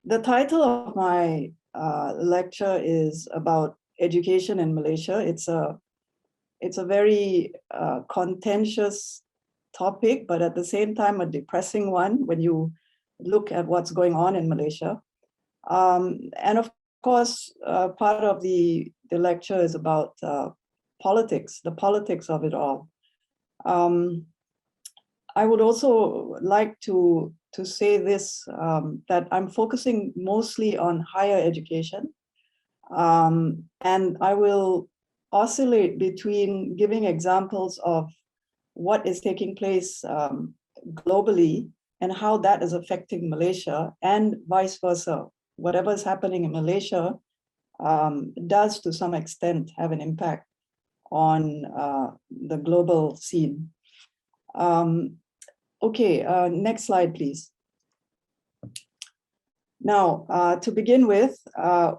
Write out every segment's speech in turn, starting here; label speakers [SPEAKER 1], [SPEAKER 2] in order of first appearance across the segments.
[SPEAKER 1] The title of my lecture is about education in Malaysia. It's a very contentious topic, but at the same time, a depressing one when you look at what's going on in Malaysia. And of course, part of the lecture is about politics, the politics of it all. I would also like to say this, that I'm focusing mostly on higher education. And I will oscillate between giving examples of what is taking place globally and how that is affecting Malaysia, and vice versa. Whatever is happening in Malaysia does to some extent have an impact on the global scene. Okay, next slide, please. Now, to begin with,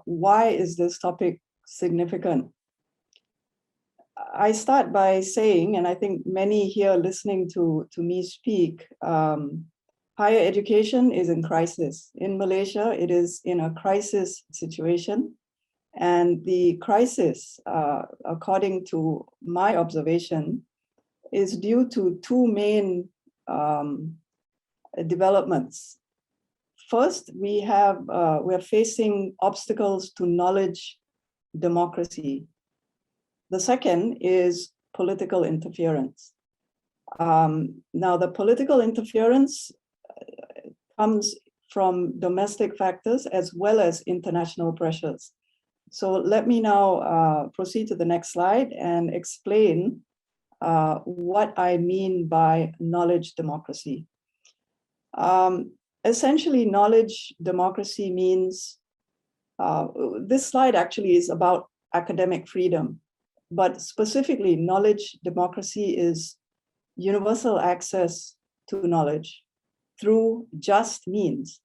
[SPEAKER 1] why is this topic significant? I start by saying, and I think many here listening to me speak, higher education is in crisis. In Malaysia, it is in a crisis situation. And the crisis, according to my observation, is due to two main developments. First, we're facing obstacles to knowledge democracy. The second is political interference. Now, the political interference comes from domestic factors as well as international pressures. So let me now proceed to the next slide and explain what I mean by knowledge democracy. Essentially, knowledge democracy means, this slide actually is about academic freedom, but specifically knowledge democracy is universal access to knowledge through just means,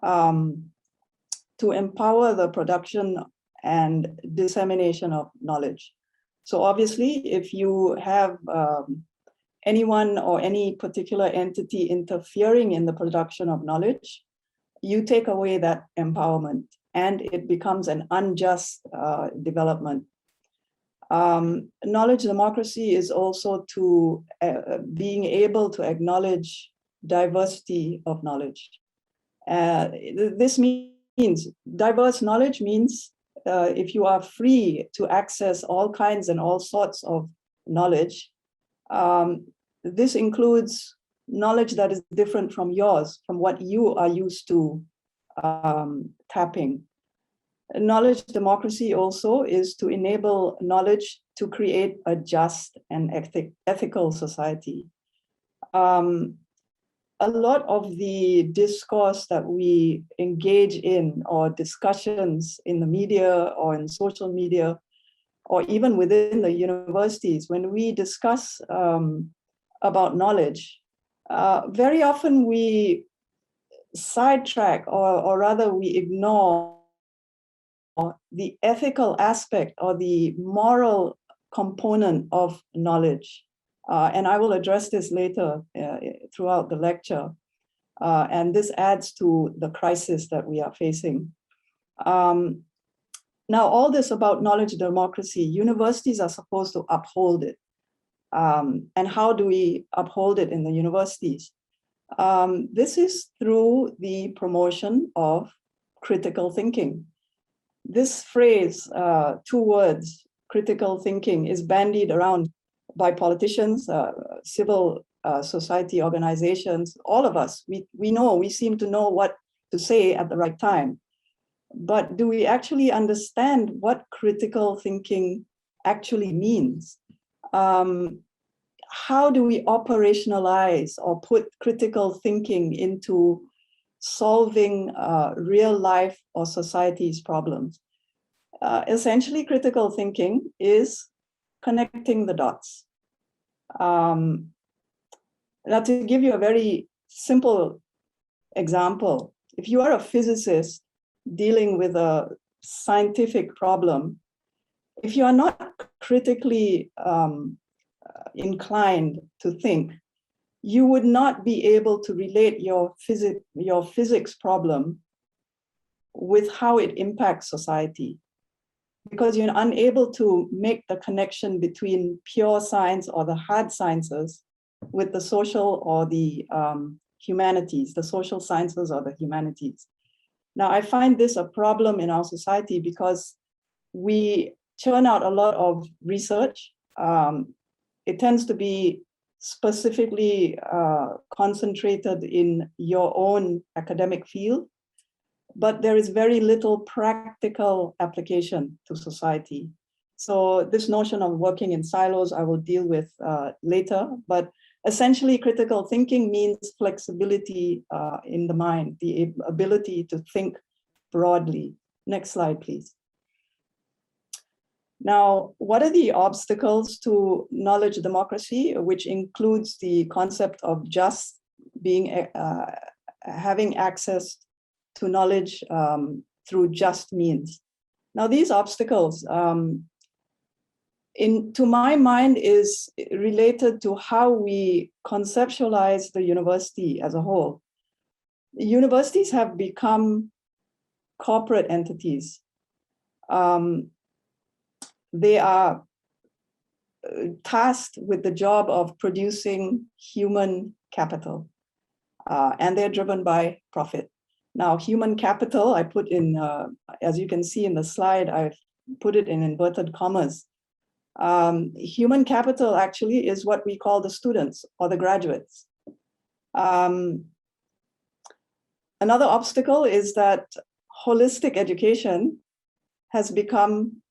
[SPEAKER 1] to empower the production and dissemination of knowledge. So obviously, if you have anyone or any particular entity interfering in the production of knowledge, you take away that empowerment and it becomes an unjust development. Knowledge democracy is also to being able to acknowledge diversity of knowledge. This means diverse knowledge means if you are free to access all kinds and all sorts of knowledge, this includes knowledge that is different from yours, from what you are used to tapping. Knowledge democracy also is to enable knowledge to create a just and ethical society. A lot of the discourse that we engage in, or discussions in the media or in social media, or even within the universities, when we discuss about knowledge, very often we sidetrack, or rather we ignore the ethical aspect or the moral component of knowledge. And I will address this later throughout the lecture. And this adds to the crisis that we are facing. Now, all this about knowledge democracy, universities are supposed to uphold it. And how do we uphold it in the universities? This is through the promotion of critical thinking. This phrase, two words, critical thinking, is bandied around by politicians, civil society organizations, all of us. We seem to know what to say at the right time. But do we actually understand what critical thinking actually means? How do we operationalize or put critical thinking into solving real life or society's problems? Essentially, critical thinking is connecting the dots. Now, to give you a very simple example, if you are a physicist dealing with a scientific problem, if you are not critically inclined to think, you would not be able to relate your physics problem with how it impacts society, because you're unable to make the connection between pure science or the hard sciences with the social or the humanities, the social sciences or the humanities. Now, I find this a problem in our society because we churn out a lot of research. It tends to be specifically concentrated in your own academic field, but there is very little practical application to society. So this notion of working in silos, I will deal with later, but essentially critical thinking means flexibility in the mind, the ability to think broadly. Next slide, please. Now, what are the obstacles to knowledge democracy, which includes the concept of just being, having access to knowledge through just means? Now, these obstacles, to my mind, is related to how we conceptualize the university as a whole. Universities have become corporate entities. They are tasked with the job of producing human capital, and they're driven by profit. Now, human capital, I put in, as you can see in the slide, I've put it in inverted commas. Human capital actually is what we call the students or the graduates. Another obstacle is that holistic education has become,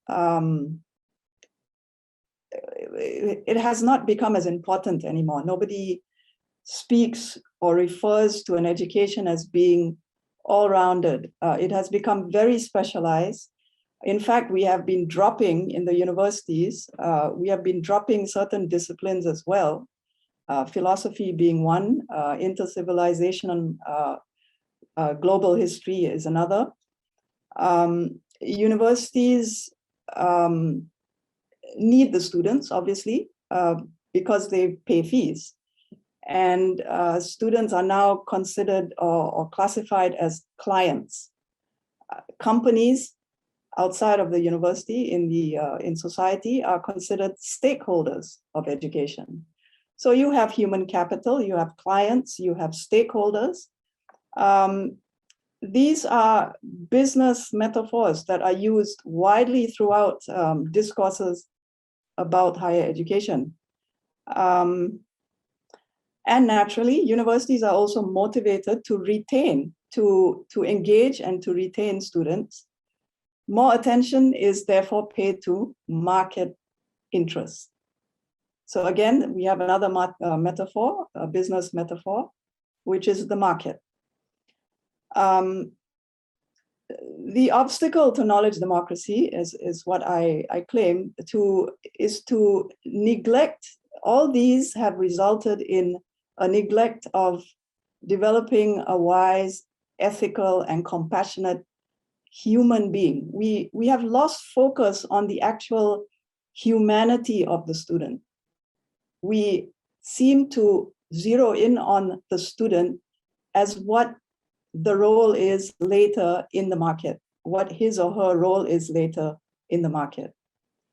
[SPEAKER 1] it has not become as important anymore. Nobody speaks or refers to an education as being all-rounded. It has become very specialized. In fact, we have been dropping in the universities, we have been dropping certain disciplines as well, philosophy being one, intercivilization and global history is another. Universities need the students, obviously, because they pay fees. And students are now considered or classified as clients. Companies outside of the university in society are considered stakeholders of education. So you have human capital, you have clients, you have stakeholders. These are business metaphors that are used widely throughout discourses about higher education. And naturally, universities are also motivated to retain, to engage and to retain students. More attention is therefore paid to market interests. So again, we have another metaphor, a business metaphor, which is the market. The obstacle to knowledge democracy is what I claim is to neglect. All these have resulted in a neglect of developing a wise, ethical, and compassionate human being. We have lost focus on the actual humanity of the student. We seem to zero in on the student as what the role is later in the market, what his or her role is later in the market.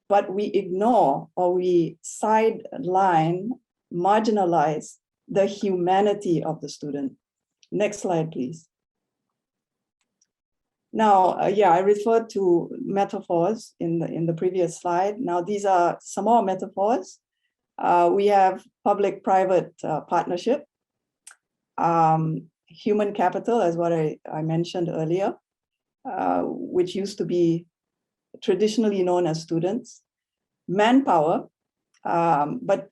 [SPEAKER 1] But we ignore or we sideline, marginalize the humanity of the student. Next slide, please. Now, I referred to metaphors in the previous slide. Now, these are some more metaphors. We have public-private partnership, human capital, as what I mentioned earlier, which used to be traditionally known as students, manpower, but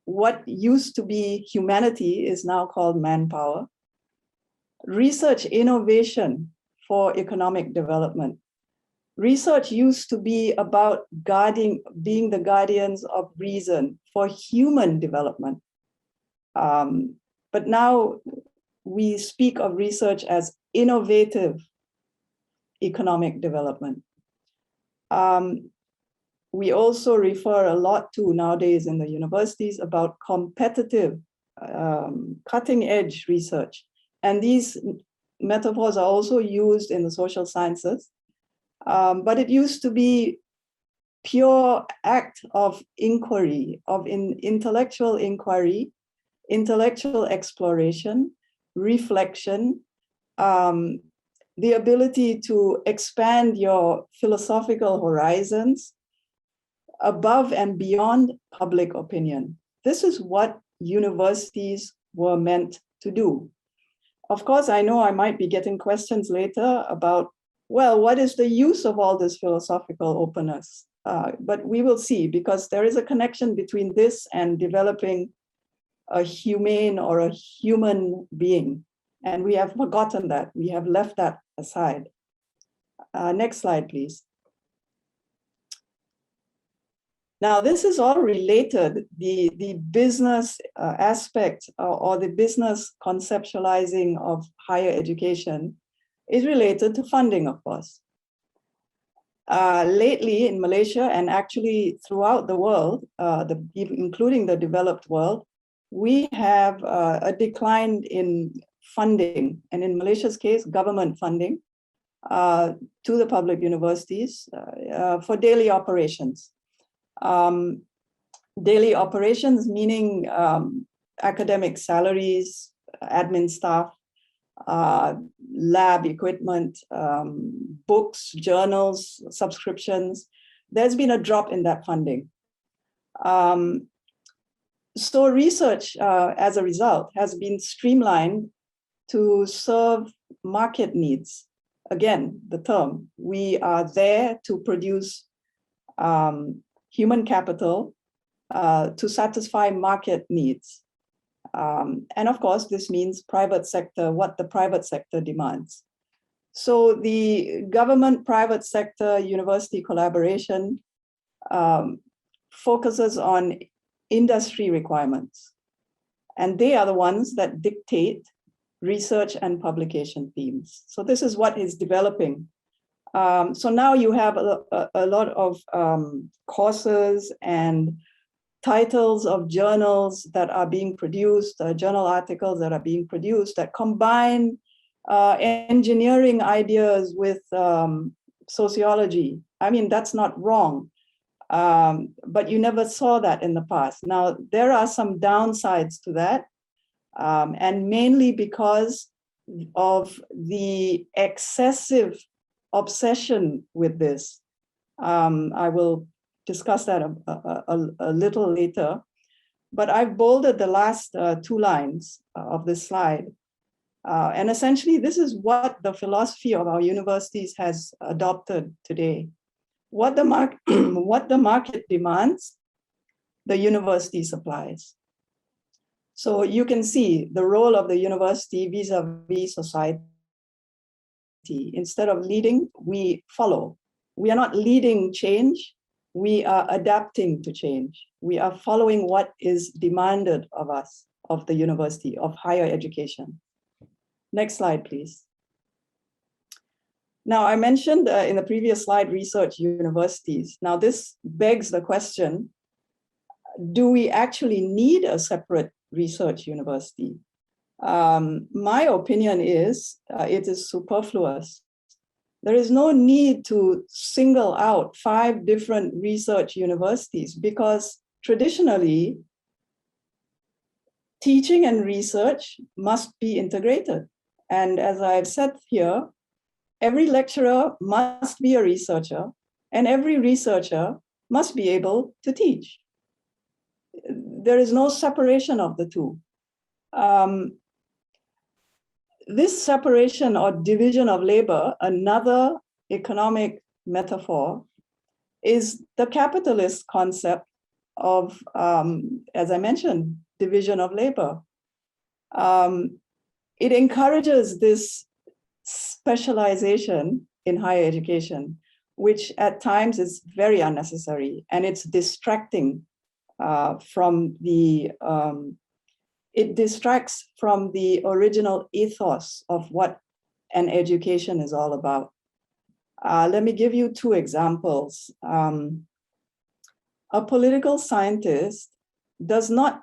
[SPEAKER 1] what used to be humanity is now called manpower, research innovation for economic development. Research used to be about being the guardians of reason for human development. But now we speak of research as innovative economic development. We also refer a lot to nowadays in the universities about competitive, cutting edge research. And these metaphors are also used in the social sciences, but it used to be pure act of inquiry, of intellectual inquiry, intellectual exploration, reflection, the ability to expand your philosophical horizons above and beyond public opinion. This is what universities were meant to do. Of course, I know I might be getting questions later about, well, what is the use of all this philosophical openness? But we will see, because there is a connection between this and developing a humane or a human being. And we have forgotten that. We have left that aside. Next slide, please. Now, this is all related. The business aspect or the business conceptualizing of higher education is related to funding, of course. Lately in Malaysia, and actually throughout the world, including the developed world, we have a decline in funding, and in Malaysia's case, government funding to the public universities for daily operations. Daily operations meaning academic salaries, admin staff, lab equipment, books, journals, subscriptions. There's been a drop in that funding. So research, as a result, has been streamlined to serve market needs. Again, the term, we are there to produce human capital to satisfy market needs. And of course, this means private sector, what the private sector demands. So the government-private sector university collaboration focuses on industry requirements. And they are the ones that dictate research and publication themes. So this is what is developing. So now you have a lot of courses and titles of journals that are being produced, journal articles that are being produced that combine engineering ideas with sociology. I mean, that's not wrong, but you never saw that in the past. Now, there are some downsides to that, and mainly because of the excessive obsession with this. I will discuss that a little later, but I've bolded the last 2 lines of this slide. And essentially, this is what the philosophy of our universities has adopted today. What the market demands, the university supplies. So you can see the role of the university vis-a-vis society. Instead of leading, we follow. We are not leading change, we are adapting to change. We are following what is demanded of us, of the university, of higher education. Next slide, please. Now, I mentioned in the previous slide, research universities. Now, this begs the question, do we actually need a separate research university? My opinion is it is superfluous. There is no need to single out 5 different research universities because traditionally, teaching and research must be integrated. And as I've said here, every lecturer must be a researcher and every researcher must be able to teach. There is no separation of the two. This separation or division of labor, another economic metaphor, is the capitalist concept of, as I mentioned, division of labor. It encourages this specialization in higher education, which at times is very unnecessary, and it's distracting from the it distracts from the original ethos of what an education is all about. Let me give you 2 examples. A political scientist does not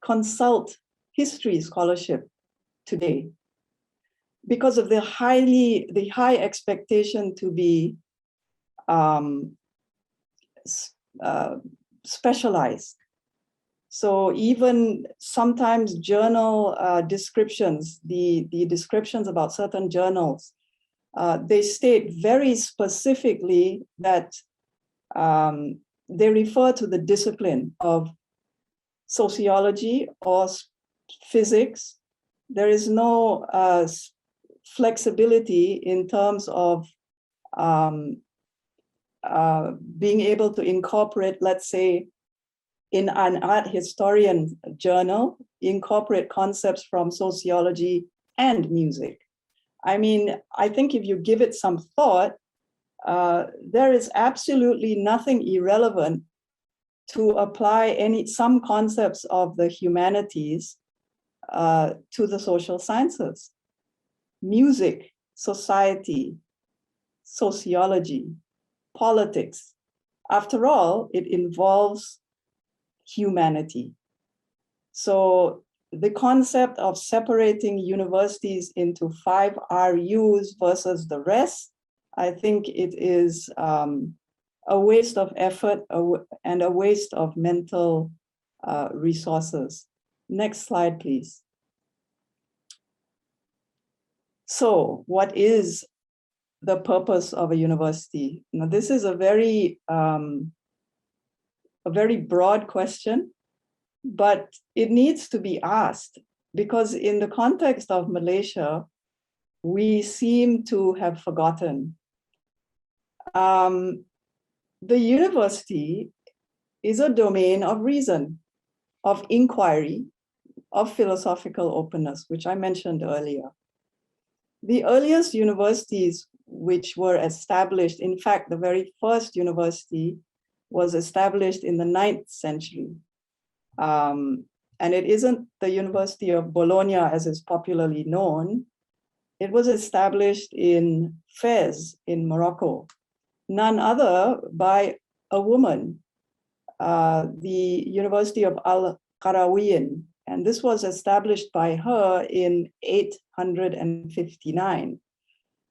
[SPEAKER 1] consult history scholarship today. because of the high expectation to be specialized. So even sometimes journal descriptions, the descriptions about certain journals, they state very specifically that they refer to the discipline of sociology or physics. There is no flexibility in terms of being able to incorporate, let's say, in an art historian journal, incorporate concepts from sociology and music. I mean, I think if you give it some thought, there is absolutely nothing irrelevant to apply some concepts of the humanities to the social sciences. Music, society, sociology, politics. After all, it involves humanity. So the concept of separating universities into 5 RUs versus the rest, I think it is a waste of effort and a waste of mental resources. Next slide, please. So what is the purpose of a university? Now, this is a very broad question, but it needs to be asked because in the context of Malaysia, we seem to have forgotten. The university is a domain of reason, of inquiry, of philosophical openness, which I mentioned earlier. The earliest universities which were established, in fact, the very first university was established in the 9th century. And it isn't the University of Bologna as is popularly known. It was established in Fez in Morocco, none other by a woman, the University of Al-Karyawan, and this was established by her in 859.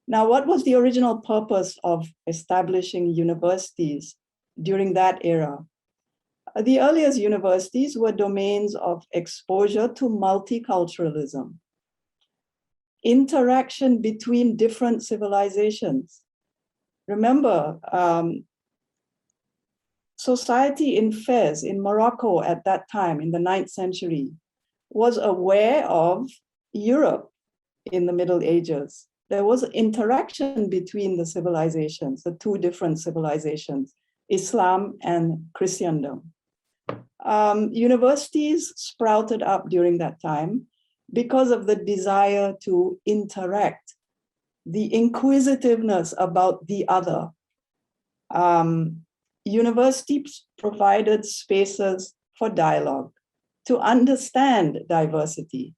[SPEAKER 1] Now, what was the original purpose of establishing universities during that era? The earliest universities were domains of exposure to multiculturalism, interaction between different civilizations. Remember, society in Fez, in Morocco at that time, in the 9th century, was aware of Europe in the Middle Ages. There was interaction between the civilizations, the 2 different civilizations, Islam and Christendom. Universities sprouted up during that time because of the desire to interact, the inquisitiveness about the other. Universities provided spaces for dialogue, to understand diversity,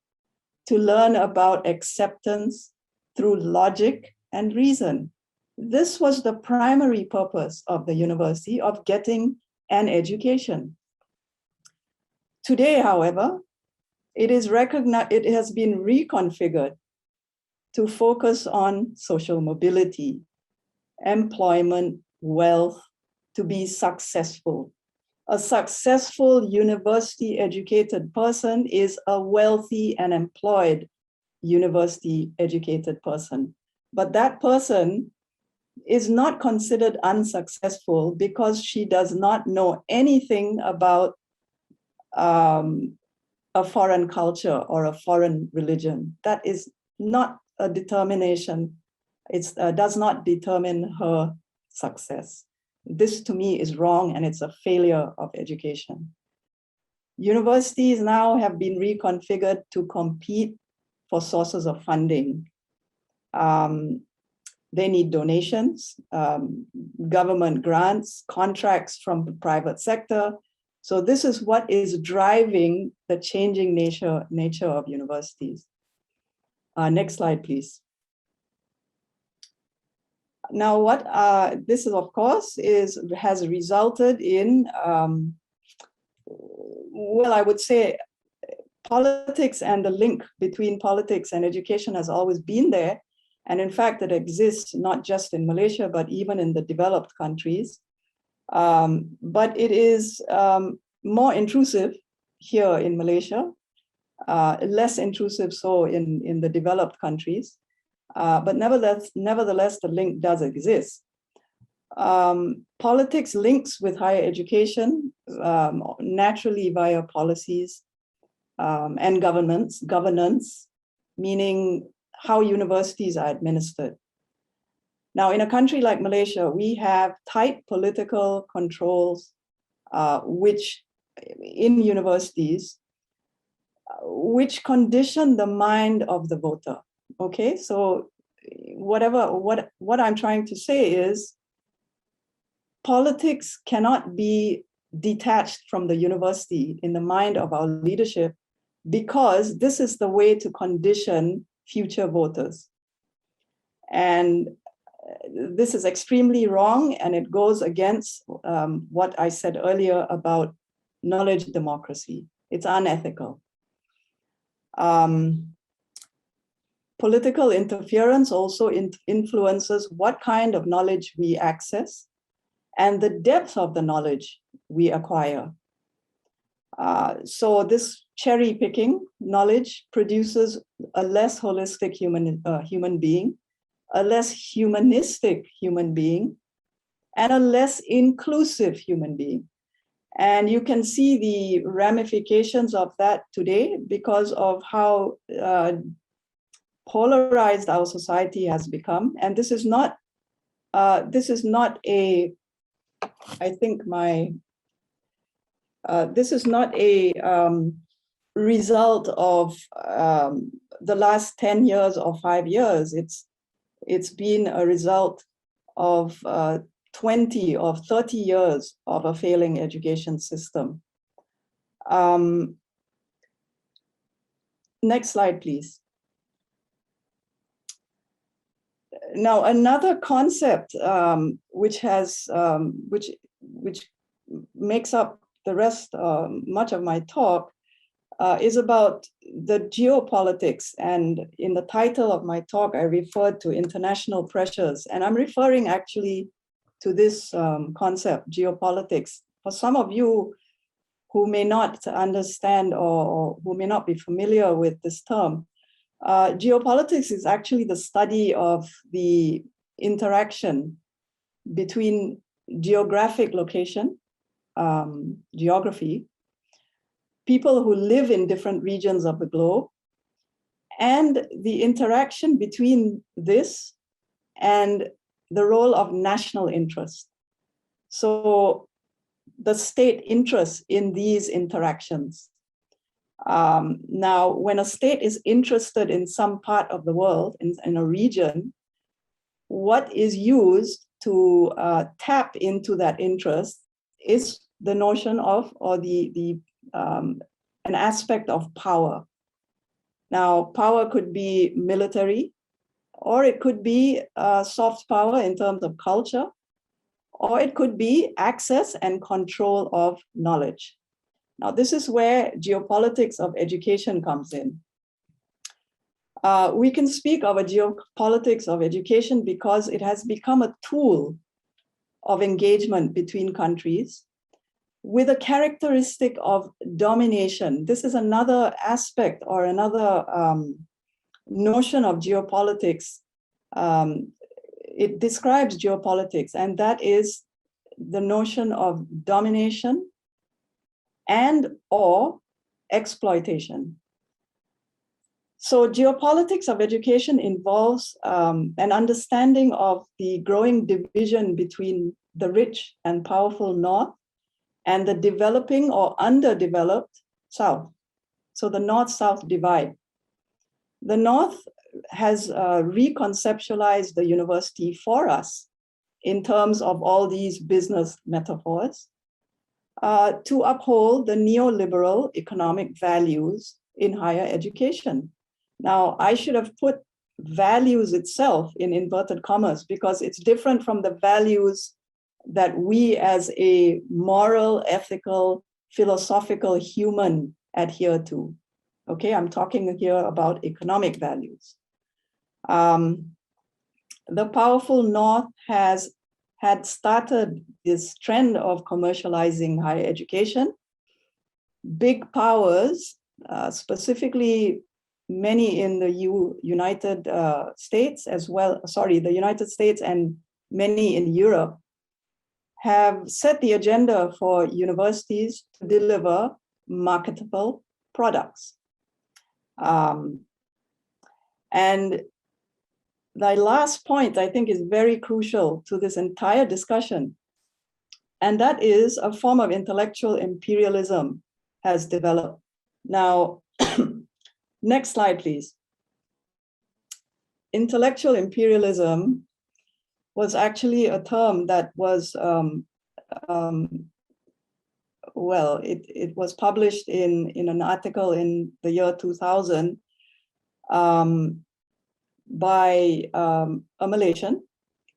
[SPEAKER 1] to learn about acceptance through logic and reason. This was the primary purpose of the university, of getting an education. Today, however, it has been reconfigured to focus on social mobility, employment, wealth, to be successful. A successful university-educated person is a wealthy and employed university-educated person. But that person is not considered unsuccessful because she does not know anything about a foreign culture or a foreign religion. That is not a determination. It does not determine her success. This to me is wrong and it's a failure of education. Universities now have been reconfigured to compete for sources of funding. They need donations, government grants, contracts from the private sector. So this is what is driving the changing nature of universities. Next slide, please. Now, what this is, of course, has resulted in, well, I would say politics and the link between politics and education has always been there. And in fact, it exists not just in Malaysia, but even in the developed countries. But it is more intrusive here in Malaysia, less intrusive so in the developed countries. But nevertheless, the link does exist. Politics links with higher education naturally via policies and governance, meaning how universities are administered. Now, in a country like Malaysia, we have tight political controls, which in universities, which condition the mind of the voter. Okay, so what I'm trying to say is, politics cannot be detached from the university in the mind of our leadership, because this is the way to condition future voters. And this is extremely wrong, and it goes against what I said earlier about knowledge democracy. It's unethical. Political interference also influences what kind of knowledge we access and the depth of the knowledge we acquire. So this cherry picking knowledge produces a less holistic human being, a less humanistic human being, and a less inclusive human being. And you can see the ramifications of that today because of how polarized our society has become. And this is not a, I think this is not a result of the last 10 years or 5 years. It's been a result of 20 or 30 years of a failing education system. Next slide, please. Now, another concept which makes up the rest, much of my talk, is about the geopolitics. And in the title of my talk, I referred to international pressures. And I'm referring actually to this concept, geopolitics. For some of you who may not understand or who may not be familiar with this term, geopolitics is actually the study of the interaction between geographic location, geography, people who live in different regions of the globe, and the interaction between this and the role of national interest. So the state interest in these interactions. Now, when a state is interested in some part of the world, in a region, what is used to tap into that interest is the notion of, or an aspect of power. Now, power could be military, or it could be soft power in terms of culture, or it could be access and control of knowledge. Now, this is where geopolitics of education comes in. We can speak of a geopolitics of education because it has become a tool of engagement between countries with a characteristic of domination. This is another aspect or another notion of geopolitics. It describes geopolitics, and that is the notion of domination and or exploitation. So geopolitics of education involves an understanding of the growing division between the rich and powerful North and the developing or underdeveloped South. So the North-South divide. The North has reconceptualized the university for us in terms of all these business metaphors to uphold the neoliberal economic values in higher education. Now, I should have put values itself in inverted commas because it's different from the values that we as a moral, ethical, philosophical human adhere to. Okay, I'm talking here about economic values. The powerful North had started this trend of commercializing higher education. Big powers, specifically many in the United States the United States and many in Europe, have set the agenda for universities to deliver marketable products. And the last point, I think, is very crucial to this entire discussion, and that is a form of intellectual imperialism has developed. Now, next slide, please. Intellectual imperialism was actually a term that was, it was published in an article in the year 2000 by a Malaysian,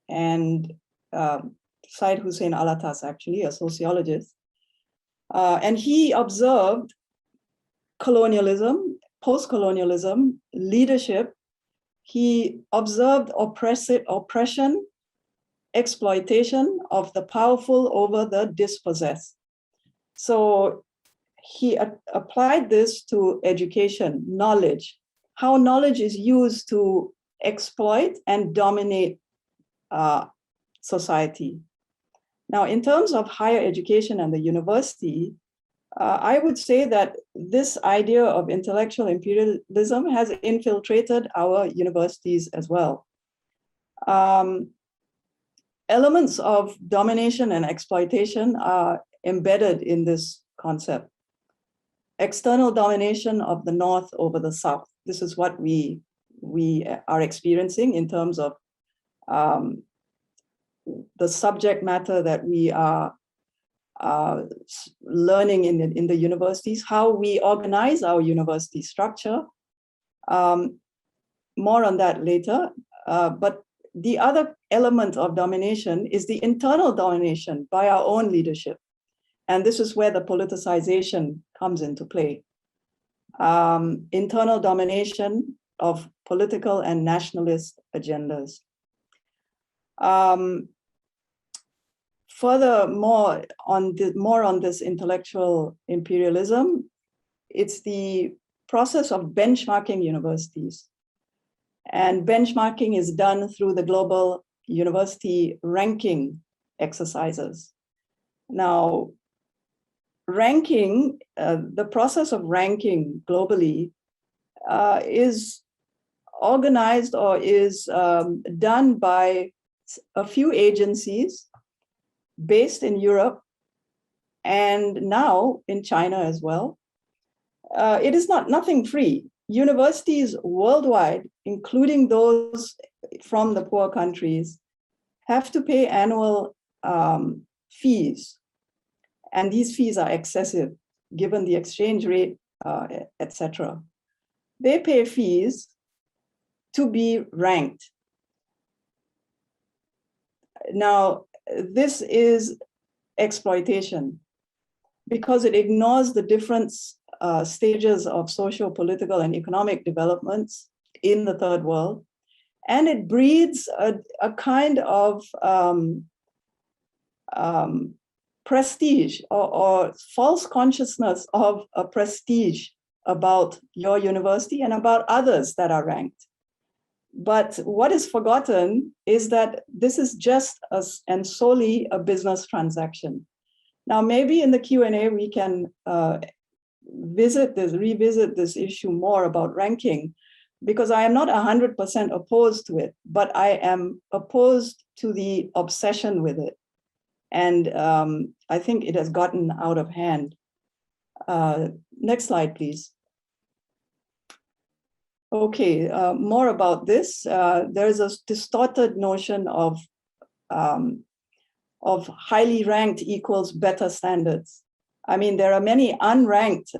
[SPEAKER 1] and Syed Hussein Alatas, actually, a sociologist. And he observed colonialism, post-colonialism, leadership. He observed oppression, exploitation of the powerful over the dispossessed. So he applied this to education, knowledge, how knowledge is used to exploit and dominate society. Now, in terms of higher education and the university, I would say that this idea of intellectual imperialism has infiltrated our universities as well. Elements of domination and exploitation are embedded in this concept. External domination of the North over the South. This is what we are experiencing in terms of the subject matter that we are learning in the universities, how we organize our university structure. More on that later. But the other element of domination is the internal domination by our own leadership. And this is where the politicization comes into play. Internal domination of political and nationalist agendas. Furthermore, more on this intellectual imperialism, it's the process of benchmarking universities. And benchmarking is done through the global university ranking exercises. Now, ranking, the process of ranking globally is organized or is done by a few agencies based in Europe and now in China as well. It is nothing free. Universities worldwide, including those from the poor countries, have to pay annual fees. And these fees are excessive, given the exchange rate, etc. They pay fees to be ranked. Now, this is exploitation because it ignores the different stages of social, political, and economic developments in the third world. And it breeds a kind of prestige or false consciousness of a prestige about your university and about others that are ranked. But what is forgotten is that this is just and solely a business transaction. Now, maybe in the Q&A, we can revisit this issue more about ranking, because I am not 100% opposed to it, but I am opposed to the obsession with it. And I think it has gotten out of hand. Next slide, please. Okay, more about this. There's a distorted notion of highly ranked equals better standards. I mean, there are many unranked,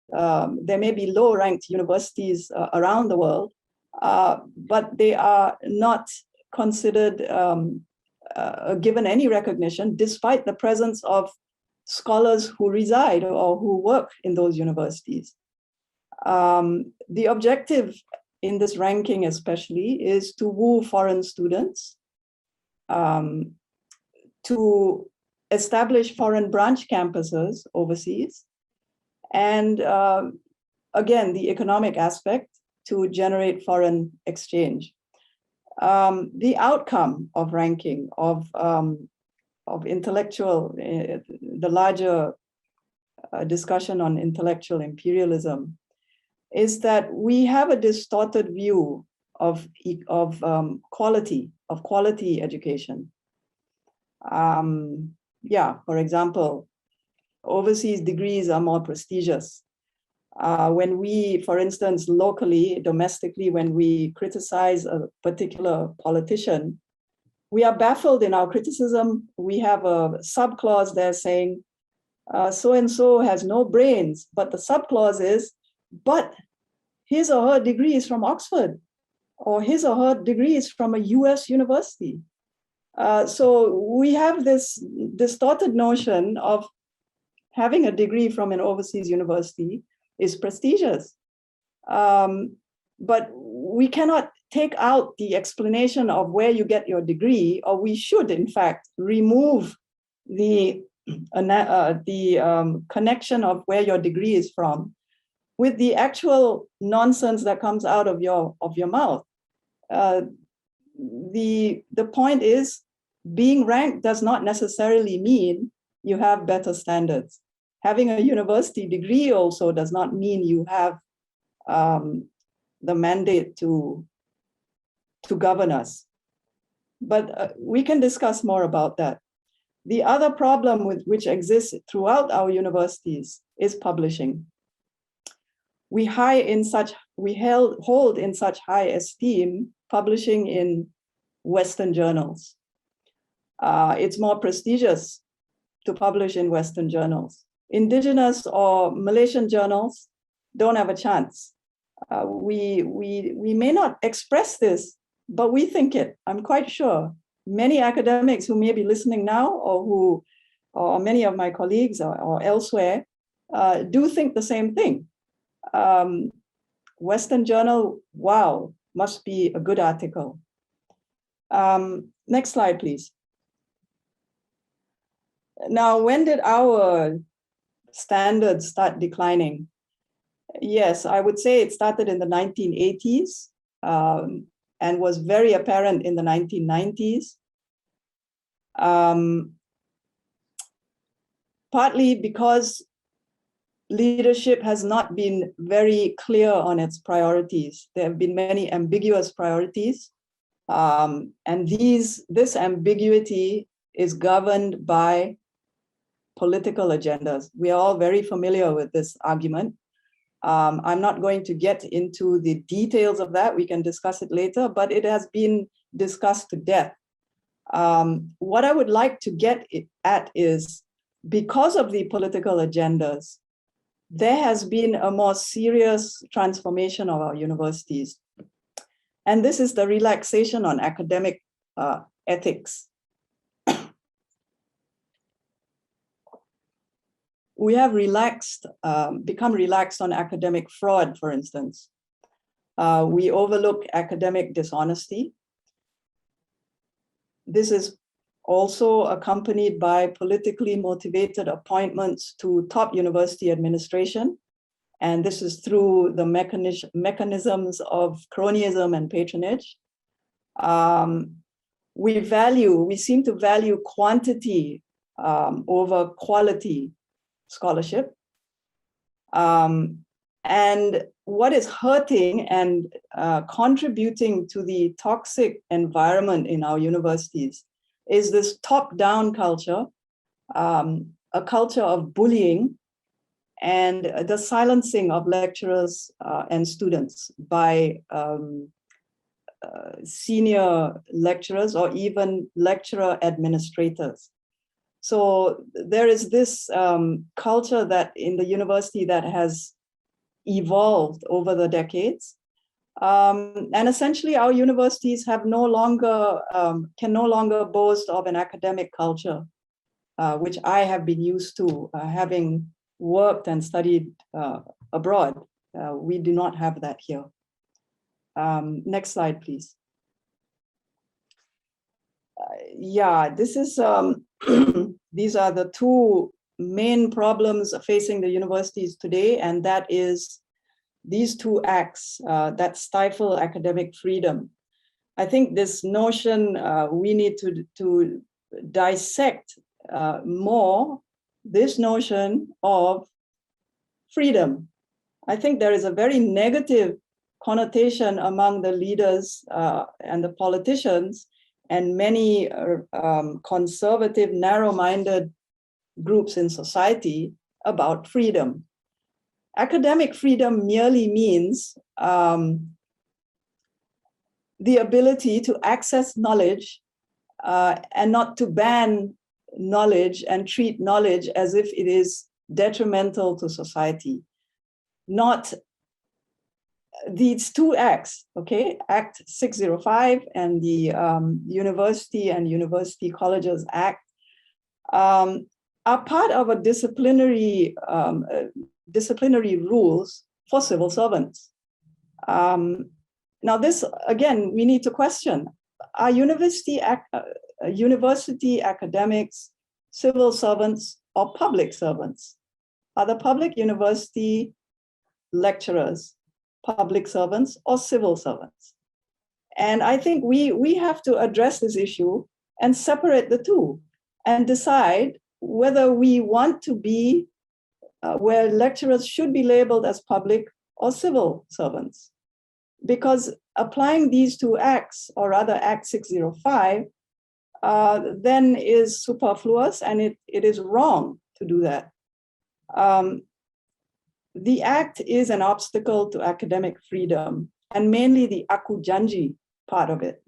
[SPEAKER 1] there may be low-ranked universities around the world, but they are not considered given any recognition, despite the presence of scholars who reside or who work in those universities. The objective in this ranking especially is to woo foreign students, to establish foreign branch campuses overseas, and again, the economic aspect, to generate foreign exchange. The outcome of ranking of intellectual, the larger discussion on intellectual imperialism, is that we have a distorted view of quality education. For example, overseas degrees are more prestigious. When we, for instance, locally, domestically, when we criticize a particular politician, we are baffled in our criticism. We have a subclause there saying, so-and-so has no brains, but the subclause is, but his or her degree is from Oxford, or his or her degree is from a US university. So we have this distorted notion of having a degree from an overseas university is prestigious. But we cannot take out the explanation of where you get your degree, or we should, in fact, remove the connection of where your degree is from with the actual nonsense that comes out of your mouth. The point is, being ranked does not necessarily mean you have better standards. Having a university degree also does not mean you have the mandate to govern us. But we can discuss more about that. The other problem which exists throughout our universities is publishing. We hold in such high esteem publishing in Western journals. It's more prestigious to publish in Western journals. Indigenous or Malaysian journals don't have a chance. We may not express this, but we think it, I'm quite sure. Many academics who may be listening now, or many of my colleagues or elsewhere, do think the same thing. Western journal, wow, must be a good article. Next slide, please. Now, when did our standards start declining? Yes, I would say it started in the 1980s and was very apparent in the 1990s. Partly because leadership has not been very clear on its priorities. There have been many ambiguous priorities, and this ambiguity is governed by political agendas. We are all very familiar with this argument. I'm not going to get into the details of that. We can discuss it later, but it has been discussed to death. What I would like to get at is, because of the political agendas, there has been a more serious transformation of our universities. And this is the relaxation on academic ethics. We have become relaxed on academic fraud, for instance. We overlook academic dishonesty. This is also accompanied by politically motivated appointments to top university administration. And this is through the mechanisms of cronyism and patronage. We seem to value quantity over quality scholarship. And what is hurting and contributing to the toxic environment in our universities is this top-down culture, a culture of bullying and the silencing of lecturers and students by senior lecturers or even lecturer administrators. So there is this culture that in the university that has evolved over the decades. And essentially our universities have can no longer boast of an academic culture. which I have been used to having worked and studied abroad. We do not have that here. Next slide, please. Yeah, this is, these are the two main problems facing the universities today, and that is these two acts that stifle academic freedom. I think this notion, we need to dissect more this notion of freedom. I think there is a very negative connotation among the leaders and the politicians and many conservative, narrow-minded groups in society about freedom. Academic freedom merely means the ability to access knowledge and not to ban knowledge and treat knowledge as if it is detrimental to society. Not these two acts, okay, Act 605 and the University and University Colleges Act are part of a disciplinary rules for civil servants. Now this, again, we need to question, are university academics civil servants or public servants? Are the public university lecturers public servants or civil servants? And I think we have to address this issue and separate the two and decide whether we want to be where lecturers should be labeled as public or civil servants. Because applying these two acts, or rather Act 605, then is superfluous, and it is wrong to do that. The act is an obstacle to academic freedom, and mainly the aku janji part of it.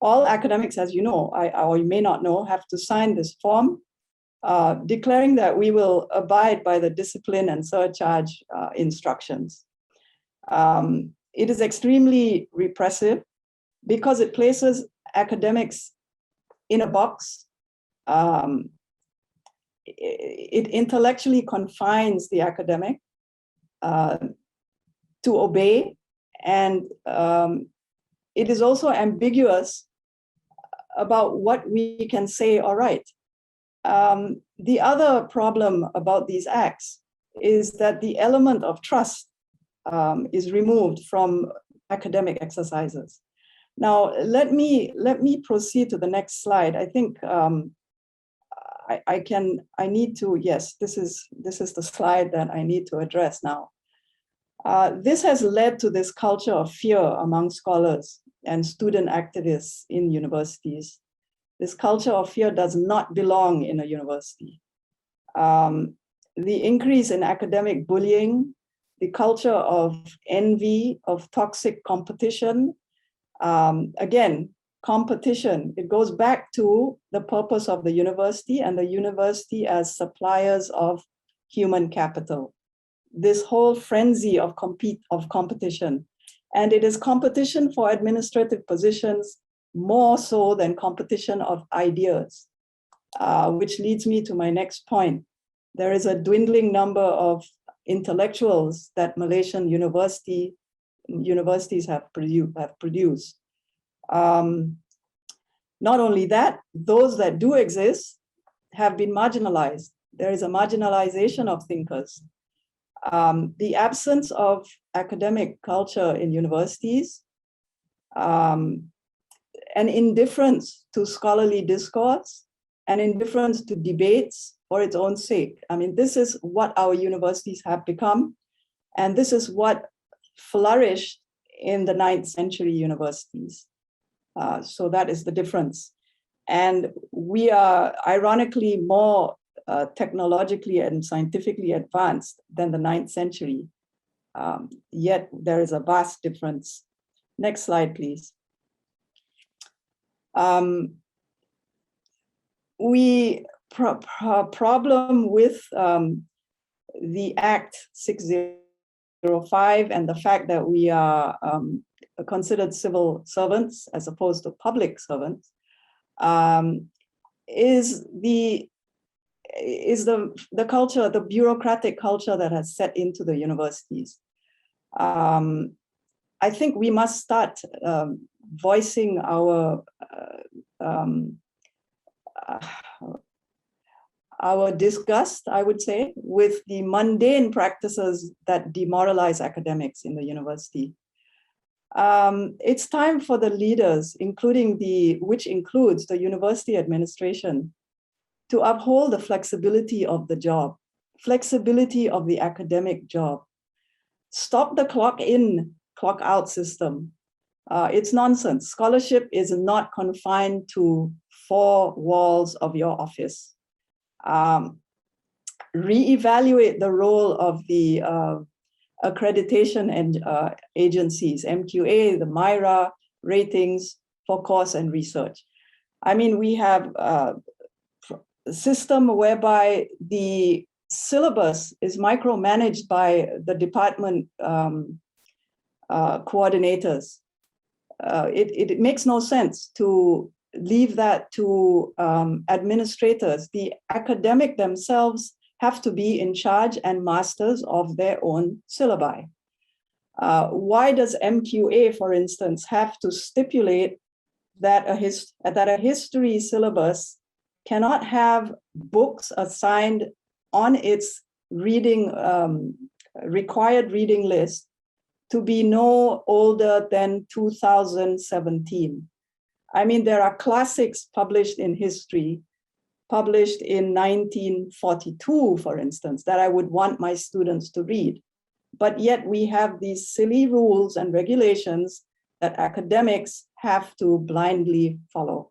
[SPEAKER 1] All academics, as you know, or you may not know, have to sign this form declaring that we will abide by the discipline and surcharge instructions. It is extremely repressive because it places academics in a box. It intellectually confines the academic to obey, and it is also ambiguous about what we can say or write. The other problem about these acts is that the element of trust is removed from academic exercises. Now, let me proceed to the next slide. I think I need to, yes, this is the slide that I need to address now. This has led to this culture of fear among scholars and student activists in universities. This culture of fear does not belong in a university. The increase in academic bullying, the culture of envy, of toxic competition, again, competition, it goes back to the purpose of the university and the university as suppliers of human capital. This whole frenzy of competition, and it is competition for administrative positions more so than competition of ideas, which leads me to my next point. There is a dwindling number of intellectuals that Malaysian universities have produced. Not only that, those that do exist have been marginalized. There is a marginalization of thinkers. The absence of academic culture in universities, an indifference to scholarly discourse, an indifference to debates for its own sake. I mean, this is what our universities have become, and this is what flourished in the 9th century universities. So that is the difference. And we are ironically more technologically and scientifically advanced than the 9th century. Yet there is a vast difference. Next slide, please. Problem with the Act 605 and the fact that we are considered civil servants as opposed to public servants is the is the culture, the bureaucratic culture that has set into the universities. I think we must start voicing our disgust, I would say, with the mundane practices that demoralize academics in the university. It's time for the leaders, which includes the university administration, to uphold the flexibility of the job, flexibility of the academic job. Stop the clock in, clock out system. It's nonsense. Scholarship is not confined to 4 walls of your office. Reevaluate the role of the accreditation and agencies, MQA, the MIRA ratings for course and research. I mean, we have a system whereby the syllabus is micromanaged by the department coordinators. It makes no sense to leave that to administrators. The academic themselves have to be in charge and masters of their own syllabi. Why does MQA, for instance, have to stipulate that a history syllabus cannot have books assigned on its reading required reading list to be no older than 2017? I mean, there are classics published in history, published in 1942, for instance, that I would want my students to read. But yet we have these silly rules and regulations that academics have to blindly follow.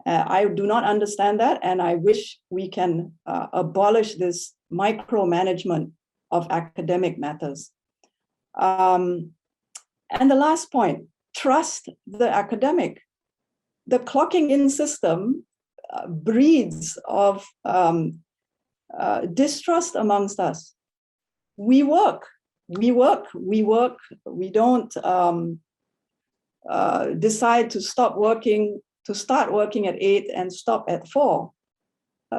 [SPEAKER 1] I do not understand that, and I wish we can abolish this micromanagement of academic matters. And the last point, trust the academic. The clocking in system breeds of distrust amongst us. We work. We don't decide to start working at 8 and stop at 4.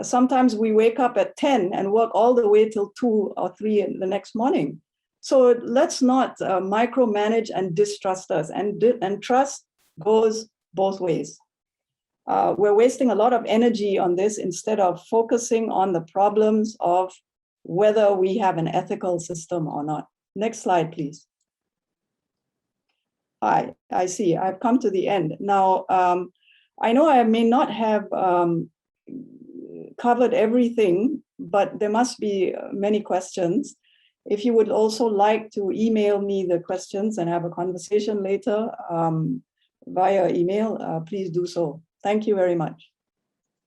[SPEAKER 1] Sometimes we wake up at 10 and work all the way till 2 or 3 in the next morning. So let's not micromanage and distrust us. And trust goes both ways. We're wasting a lot of energy on this instead of focusing on the problems of whether we have an ethical system or not. Next slide, please. Hi, I see. I've come to the end. Now, I know I may not have covered everything, but there must be many questions. If you would also like to email me the questions and have a conversation later via email, please do so. Thank you very much.